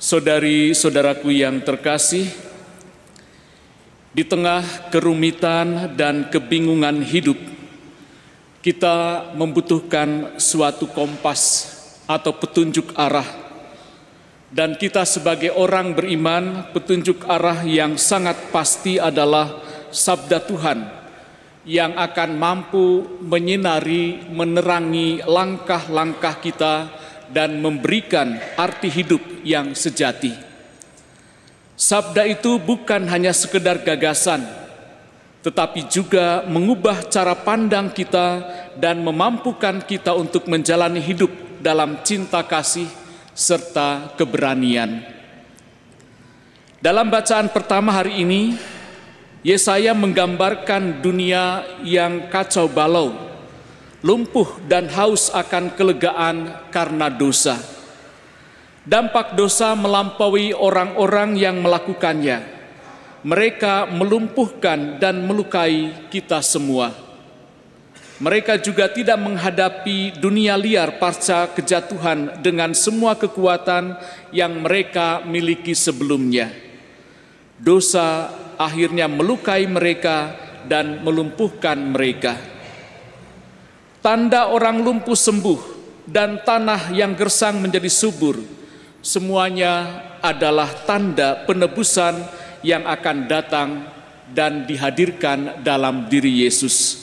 Saudari-saudaraku yang terkasih, di tengah kerumitan dan kebingungan hidup, kita membutuhkan suatu kompas atau petunjuk arah. Dan kita sebagai orang beriman, petunjuk arah yang sangat pasti adalah sabda Tuhan yang akan mampu menyinari, menerangi langkah-langkah kita dan memberikan arti hidup yang sejati. Sabda itu bukan hanya sekedar gagasan, tetapi juga mengubah cara pandang kita dan memampukan kita untuk menjalani hidup dalam cinta kasih serta keberanian. Dalam bacaan pertama hari ini, Yesaya menggambarkan dunia yang kacau balau, lumpuh dan haus akan kelegaan karena dosa. Dampak dosa melampaui orang-orang yang melakukannya. Mereka melumpuhkan dan melukai kita semua. Mereka juga tidak menghadapi dunia liar pasca kejatuhan dengan semua kekuatan yang mereka miliki sebelumnya. Dosa akhirnya melukai mereka dan melumpuhkan mereka. Tanda orang lumpuh sembuh dan tanah yang gersang menjadi subur, semuanya adalah tanda penebusan yang akan datang dan dihadirkan dalam diri Yesus.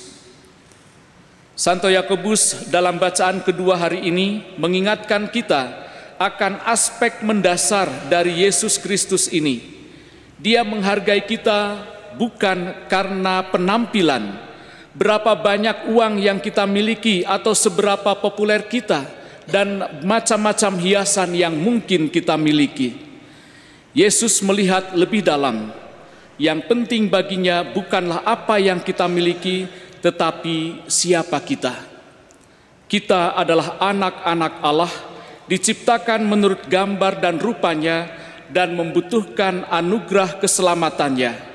Santo Yakobus dalam bacaan kedua hari ini mengingatkan kita akan aspek mendasar dari Yesus Kristus ini. Dia menghargai kita bukan karena penampilan, berapa banyak uang yang kita miliki atau seberapa populer kita, dan macam-macam hiasan yang mungkin kita miliki. Yesus melihat lebih dalam. Yang penting baginya bukanlah apa yang kita miliki, tetapi siapa kita. Kita adalah anak-anak Allah, diciptakan menurut gambar dan rupanya, dan membutuhkan anugerah keselamatannya.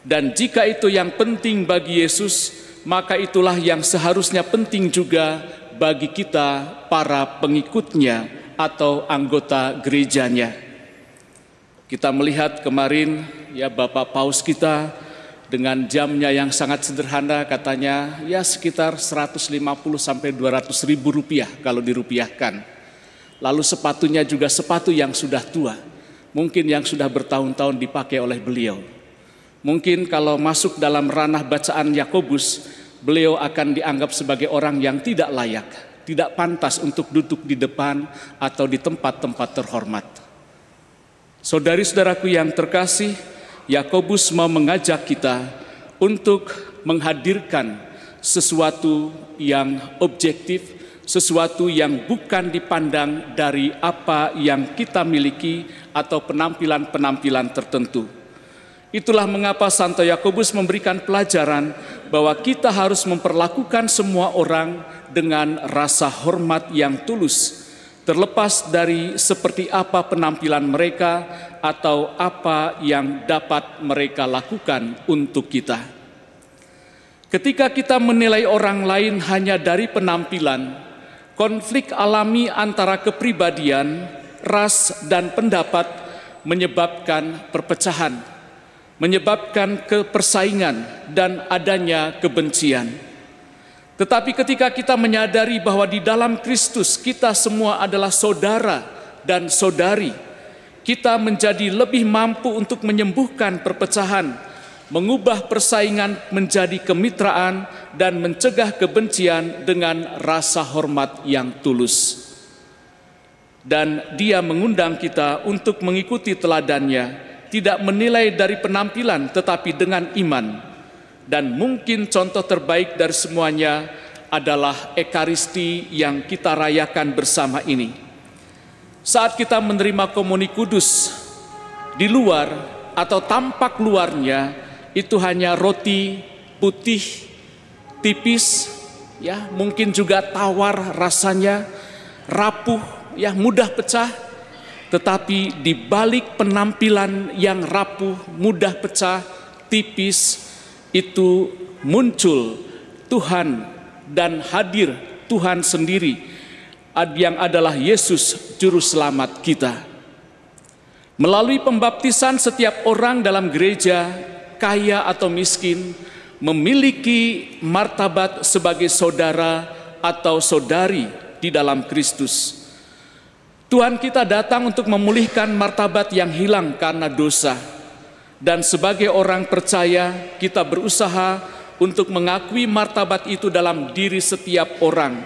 Dan jika itu yang penting bagi Yesus, maka itulah yang seharusnya penting juga bagi kita para pengikutnya atau anggota gerejanya. Kita melihat kemarin ya Bapak Paus kita dengan jamnya yang sangat sederhana, katanya ya sekitar 150 sampai 200 ribu rupiah kalau dirupiahkan. Lalu sepatunya juga sepatu yang sudah tua, mungkin yang sudah bertahun-tahun dipakai oleh beliau. Mungkin kalau masuk dalam ranah bacaan Yakobus, beliau akan dianggap sebagai orang yang tidak layak, tidak pantas untuk duduk di depan atau di tempat-tempat terhormat. Saudari-saudaraku yang terkasih, Yakobus mau mengajak kita untuk menghadirkan sesuatu yang objektif, sesuatu yang bukan dipandang dari apa yang kita miliki atau penampilan-penampilan tertentu. Itulah mengapa Santo Yakobus memberikan pelajaran bahwa kita harus memperlakukan semua orang dengan rasa hormat yang tulus, terlepas dari seperti apa penampilan mereka atau apa yang dapat mereka lakukan untuk kita. Ketika kita menilai orang lain hanya dari penampilan, konflik alami antara kepribadian, ras, dan pendapat menyebabkan perpecahan, menyebabkan kepersaingan dan adanya kebencian. Tetapi ketika kita menyadari bahwa di dalam Kristus kita semua adalah saudara dan saudari, kita menjadi lebih mampu untuk menyembuhkan perpecahan, mengubah persaingan menjadi kemitraan, dan mencegah kebencian dengan rasa hormat yang tulus. Dan Dia mengundang kita untuk mengikuti teladannya, tidak menilai dari penampilan tetapi dengan iman. Dan mungkin contoh terbaik dari semuanya adalah Ekaristi yang kita rayakan bersama ini. Saat kita menerima komuni kudus, di luar atau tampak luarnya itu hanya roti putih, tipis, ya mungkin juga tawar rasanya, rapuh, ya mudah pecah. Tetapi di balik penampilan yang rapuh, mudah pecah, tipis, itu muncul Tuhan dan hadir Tuhan sendiri yang adalah Yesus Juru Selamat kita. Melalui pembaptisan, setiap orang dalam gereja, kaya atau miskin, memiliki martabat sebagai saudara atau saudari di dalam Kristus. Tuhan kita datang untuk memulihkan martabat yang hilang karena dosa. Dan sebagai orang percaya, kita berusaha untuk mengakui martabat itu dalam diri setiap orang,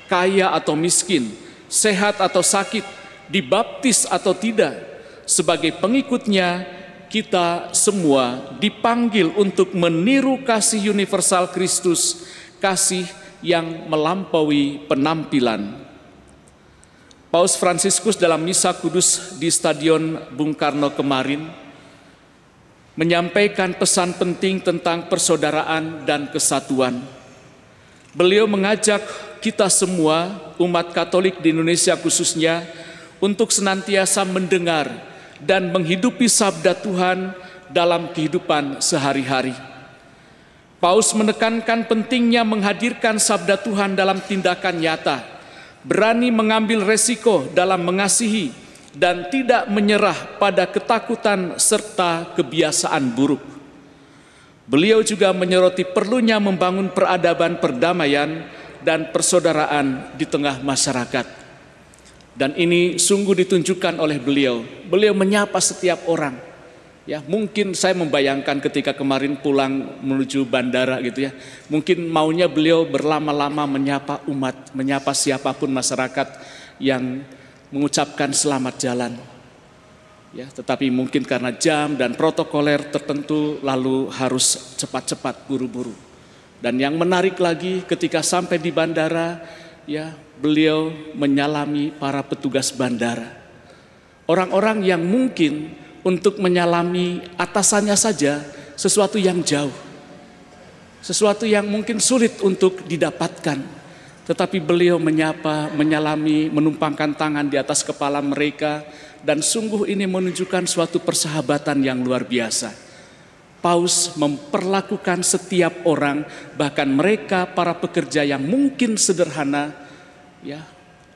kaya atau miskin, sehat atau sakit, dibaptis atau tidak. Sebagai pengikutnya, kita semua dipanggil untuk meniru kasih universal Kristus, kasih yang melampaui penampilan. Paus Fransiskus dalam Misa Kudus di Stadion Bung Karno kemarin menyampaikan pesan penting tentang persaudaraan dan kesatuan. Beliau mengajak kita semua, umat Katolik di Indonesia khususnya, untuk senantiasa mendengar dan menghidupi sabda Tuhan dalam kehidupan sehari-hari. Paus menekankan pentingnya menghadirkan sabda Tuhan dalam tindakan nyata, berani mengambil resiko dalam mengasihi, dan tidak menyerah pada ketakutan serta kebiasaan buruk. Beliau juga menyoroti perlunya membangun peradaban perdamaian dan persaudaraan di tengah masyarakat. Dan ini sungguh ditunjukkan oleh beliau. Beliau menyapa setiap orang. Ya, mungkin saya membayangkan ketika kemarin pulang menuju bandara gitu ya. Mungkin maunya beliau berlama-lama menyapa umat, menyapa siapapun masyarakat yang mengucapkan selamat jalan. Ya, tetapi mungkin karena jam dan protokoler tertentu lalu harus cepat-cepat buru-buru. Dan yang menarik lagi ketika sampai di bandara, ya, beliau menyalami para petugas bandara. Orang-orang yang mungkin untuk menyalami atasannya saja sesuatu yang jauh. Sesuatu yang mungkin sulit untuk didapatkan. Tetapi beliau menyapa, menyalami, menumpangkan tangan di atas kepala mereka. Dan sungguh ini menunjukkan suatu persahabatan yang luar biasa. Paus memperlakukan setiap orang, bahkan mereka para pekerja yang mungkin sederhana, ya,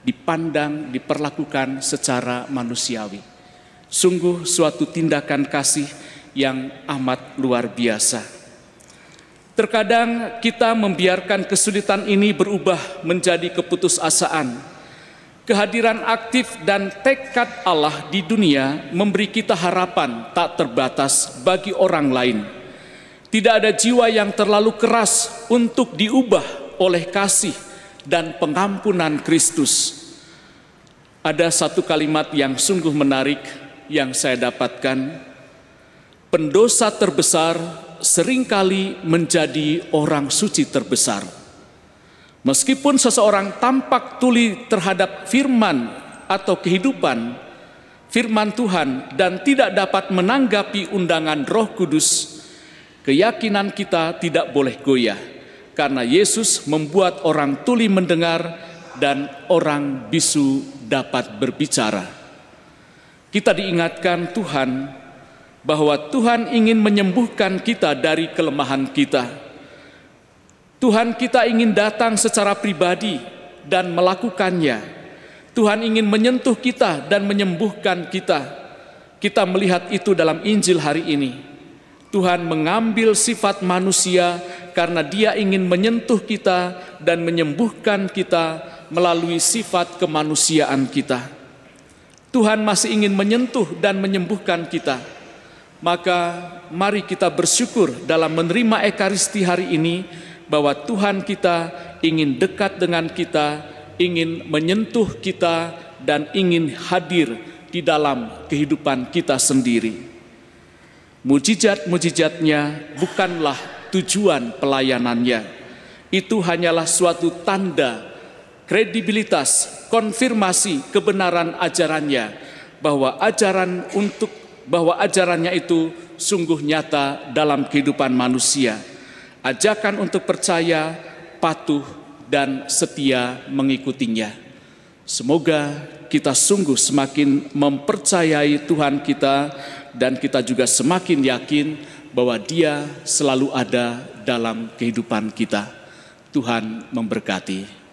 dipandang, diperlakukan secara manusiawi. Sungguh suatu tindakan kasih yang amat luar biasa. Terkadang kita membiarkan kesulitan ini berubah menjadi keputusasaan. Kehadiran aktif dan tekad Allah di dunia memberi kita harapan tak terbatas bagi orang lain. Tidak ada jiwa yang terlalu keras untuk diubah oleh kasih dan pengampunan Kristus. Ada satu kalimat yang sungguh menarik yang saya dapatkan. Pendosa terbesar seringkali menjadi orang suci terbesar. Meskipun seseorang tampak tuli terhadap firman atau kehidupan firman Tuhan dan tidak dapat menanggapi undangan Roh Kudus, keyakinan kita tidak boleh goyah. Karena Yesus membuat orang tuli mendengar dan orang bisu dapat berbicara. Kita diingatkan Tuhan bahwa Tuhan ingin menyembuhkan kita dari kelemahan kita. Tuhan kita ingin datang secara pribadi dan melakukannya. Tuhan ingin menyentuh kita dan menyembuhkan kita. Kita melihat itu dalam Injil hari ini. Tuhan mengambil sifat manusia karena Dia ingin menyentuh kita dan menyembuhkan kita melalui sifat kemanusiaan kita. Tuhan masih ingin menyentuh dan menyembuhkan kita. Maka mari kita bersyukur dalam menerima Ekaristi hari ini bahwa Tuhan kita ingin dekat dengan kita, ingin menyentuh kita, dan ingin hadir di dalam kehidupan kita sendiri. Mujizat-mujizatnya bukanlah tujuan pelayanannya. Itu hanyalah suatu tanda, kredibilitas, konfirmasi kebenaran ajarannya, bahwa ajarannya itu sungguh nyata dalam kehidupan manusia. Ajakan untuk percaya, patuh, dan setia mengikutinya. Semoga kita sungguh semakin mempercayai Tuhan kita dan kita juga semakin yakin bahwa Dia selalu ada dalam kehidupan kita. Tuhan memberkati.